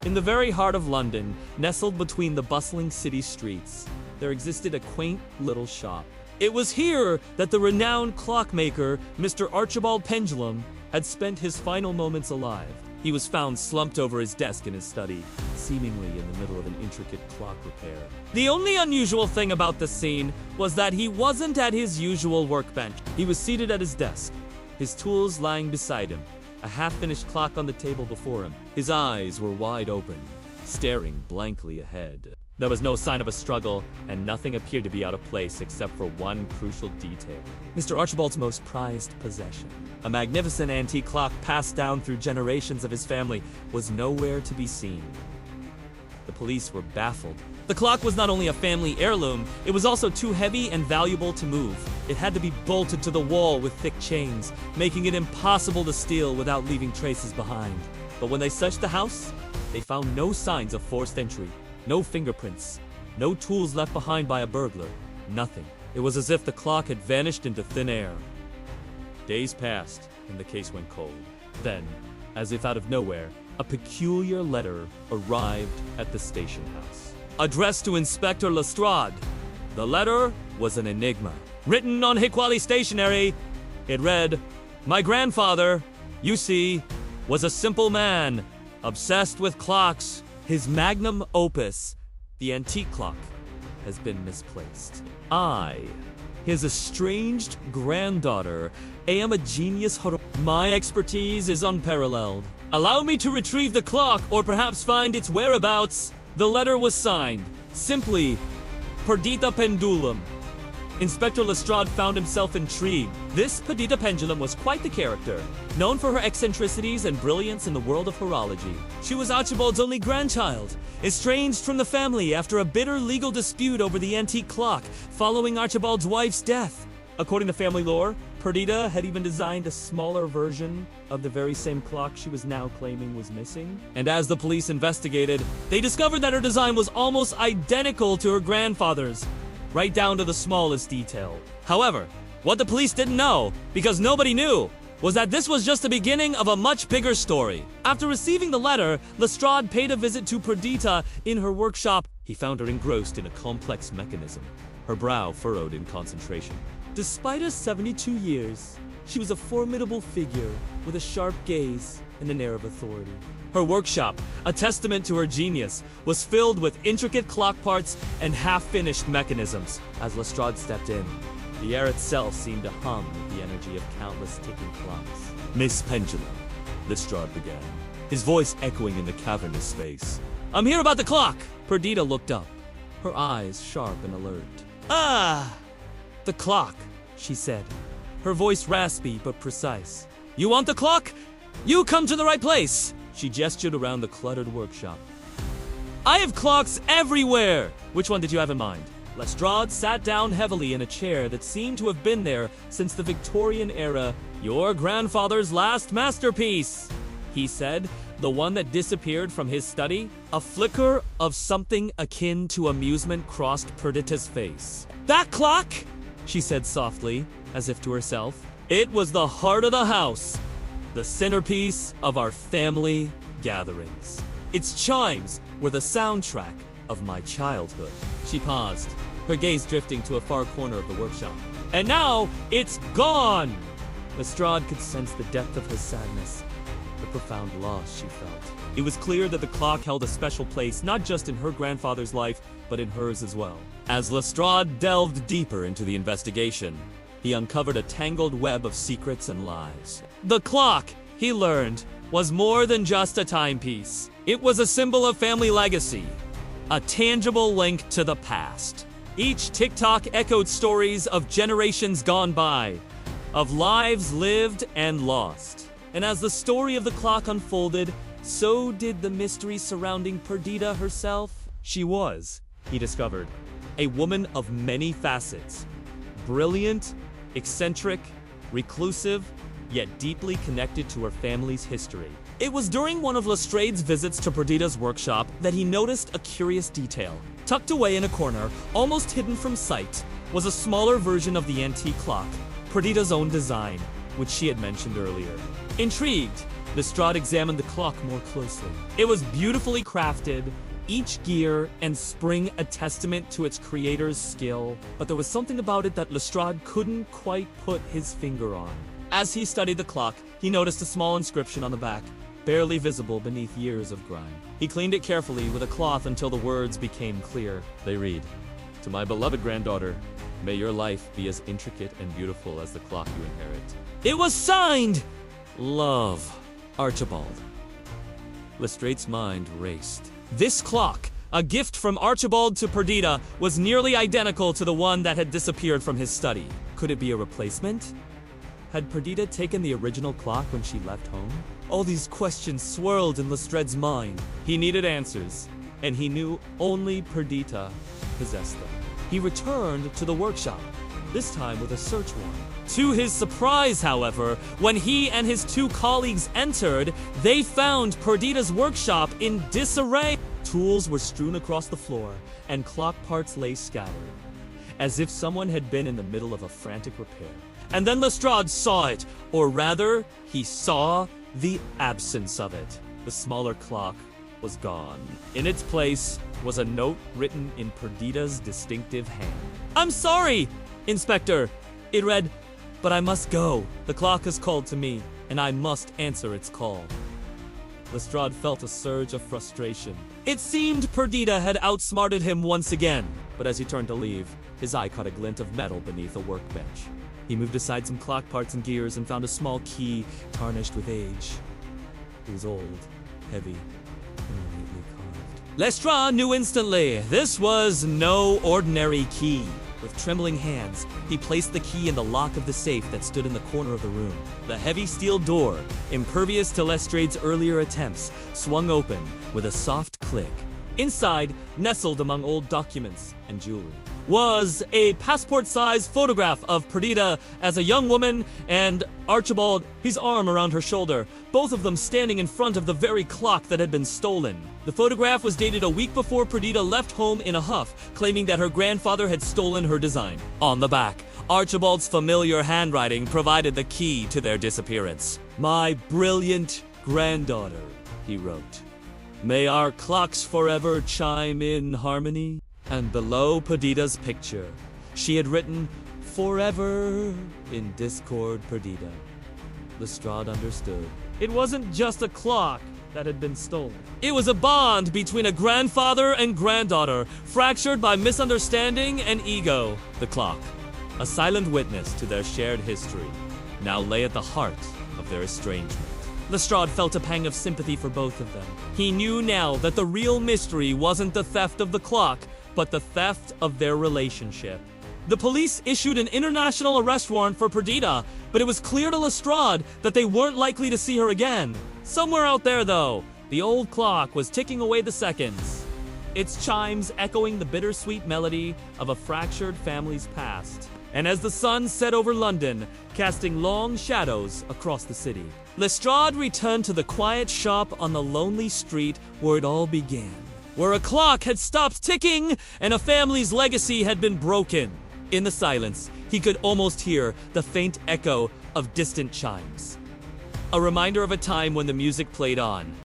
In the very heart of London, nestled between the bustling city streets, there existed a quaint little shop. It was here that the renowned clockmaker, Mr. Archibald Pendulum, had spent his final moments alive. He was found slumped over his desk in his study, seemingly in the middle of an intricate clock repair. The only unusual thing about the scene was that he wasn't at his usual workbench. He was seated at his desk, his tools lying beside him, a half-finished clock on the table before him. His eyes were wide open, staring blankly ahead. There was no sign of a struggle, and nothing appeared to be out of place except for one crucial detail. Mr. Archibald's most prized possession, a magnificent antique clock passed down through generations of his family, was nowhere to be seen. The police were baffled. The clock was not only a family heirloom, it was also too heavy and valuable to move. It had to be bolted to the wall with thick chains, making it impossible to steal without leaving traces behind. But when they searched the house, they found no signs of forced entry. No fingerprints, no tools left behind by a burglar, nothing. It was as if the clock had vanished into thin air. Days passed, and the case went cold. Then, as if out of nowhere, a peculiar letter arrived at the station house. Addressed to Inspector Lestrade, the letter was an enigma. Written on Hiquali stationery, it read, "My grandfather, you see, was a simple man, obsessed with clocks. His magnum opus, the antique clock, has been misplaced. I, his estranged granddaughter, am a genius My expertise is unparalleled. Allow me to retrieve the clock or perhaps find its whereabouts." The letter was signed, simply, Perdita Pendulum. Inspector Lestrade found himself intrigued. This Perdita Pendulum was quite the character, known for her eccentricities and brilliance in the world of horology. She was Archibald's only grandchild, estranged from the family after a bitter legal dispute over the antique clock following Archibald's wife's death. According to family lore, Perdita had even designed a smaller version of the very same clock she was now claiming was missing. And as the police investigated, they discovered that her design was almost identical to her grandfather's, right down to the smallest detail. However, what the police didn't know, because nobody knew, was that this was just the beginning of a much bigger story. After receiving the letter, Lestrade paid a visit to Perdita in her workshop. He found her engrossed in a complex mechanism, her brow furrowed in concentration. Despite her 72 years, she was a formidable figure with a sharp gaze and an air of authority. Her workshop, a testament to her genius, was filled with intricate clock parts and half-finished mechanisms. As Lestrade stepped in, the air itself seemed to hum with the energy of countless ticking clocks. "Miss Pendulum," Lestrade began, his voice echoing in the cavernous space. "I'm here about the clock!" Perdita looked up, her eyes sharp and alert. "Ah! The clock," she said, her voice raspy but precise. "You want the clock? You come to the right place!" She gestured around the cluttered workshop. "I have clocks everywhere!" "Which one did you have in mind?" Lestrade sat down heavily in a chair that seemed to have been there since the Victorian era. "Your grandfather's last masterpiece," he said, "the one that disappeared from his study." A flicker of something akin to amusement crossed Perdita's face. "That clock?" she said softly, as if to herself. "It was the heart of the house, the centerpiece of our family gatherings. Its chimes were the soundtrack of my childhood." She paused, her gaze drifting to a far corner of the workshop. "And now, it's gone!" Lestrade could sense the depth of her sadness, the profound loss she felt. It was clear that the clock held a special place not just in her grandfather's life, but in hers as well. As Lestrade delved deeper into the investigation, he uncovered a tangled web of secrets and lies. The clock, he learned, was more than just a timepiece. It was a symbol of family legacy, a tangible link to the past. Each tick-tock echoed stories of generations gone by, of lives lived and lost. And as the story of the clock unfolded, so did the mystery surrounding Perdita herself. She was, he discovered, a woman of many facets. Brilliant, eccentric, reclusive, yet deeply connected to her family's history. It was during one of Lestrade's visits to Perdita's workshop that he noticed a curious detail. Tucked away in a corner, almost hidden from sight, was a smaller version of the antique clock, Perdita's own design, which she had mentioned earlier. Intrigued, Lestrade examined the clock more closely. It was beautifully crafted, each gear and spring a testament to its creator's skill, but there was something about it that Lestrade couldn't quite put his finger on. As he studied the clock, he noticed a small inscription on the back, barely visible beneath years of grime. He cleaned it carefully with a cloth until the words became clear. They read, "To my beloved granddaughter, may your life be as intricate and beautiful as the clock you inherit." It was signed, "Love, Archibald." Lestrade's mind raced. This clock, a gift from Archibald to Perdita, was nearly identical to the one that had disappeared from his study. Could it be a replacement? Had Perdita taken the original clock when she left home? All these questions swirled in Lestrade's mind. He needed answers, and he knew only Perdita possessed them. He returned to the workshop, this time with a search warrant. To his surprise, however, when he and his two colleagues entered, they found Perdita's workshop in disarray. Tools were strewn across the floor, and clock parts lay scattered, as if someone had been in the middle of a frantic repair. And then Lestrade saw it, or rather, he saw the absence of it. The smaller clock was gone. In its place was a note written in Perdita's distinctive hand. "I'm sorry, Inspector," it read, "but I must go. The clock has called to me, and I must answer its call." Lestrade felt a surge of frustration. It seemed Perdita had outsmarted him once again, but as he turned to leave, his eye caught a glint of metal beneath a workbench. He moved aside some clock parts and gears and found a small key tarnished with age. It was old, heavy, and neatly carved. Lestrade knew instantly this was no ordinary key. With trembling hands, he placed the key in the lock of the safe that stood in the corner of the room. The heavy steel door, impervious to Lestrade's earlier attempts, swung open with a soft click. Inside, nestled among old documents and jewelry, was a passport-sized photograph of Perdita as a young woman and Archibald, his arm around her shoulder, both of them standing in front of the very clock that had been stolen. The photograph was dated a week before Perdita left home in a huff, claiming that her grandfather had stolen her design. On the back, Archibald's familiar handwriting provided the key to their disappearance. "My brilliant granddaughter," he wrote. "May our clocks forever chime in harmony." And below Perdita's picture, she had written, "Forever in discord, Perdita." Lestrade understood. It wasn't just a clock that had been stolen. It was a bond between a grandfather and granddaughter, fractured by misunderstanding and ego. The clock, a silent witness to their shared history, now lay at the heart of their estrangement. Lestrade felt a pang of sympathy for both of them. He knew now that the real mystery wasn't the theft of the clock, but the theft of their relationship. The police issued an international arrest warrant for Perdita, but it was clear to Lestrade that they weren't likely to see her again. Somewhere out there, though, the old clock was ticking away the seconds, its chimes echoing the bittersweet melody of a fractured family's past. And as the sun set over London, casting long shadows across the city, Lestrade returned to the quiet shop on the lonely street where it all began, where a clock had stopped ticking and a family's legacy had been broken. In the silence, he could almost hear the faint echo of distant chimes, a reminder of a time when the music played on,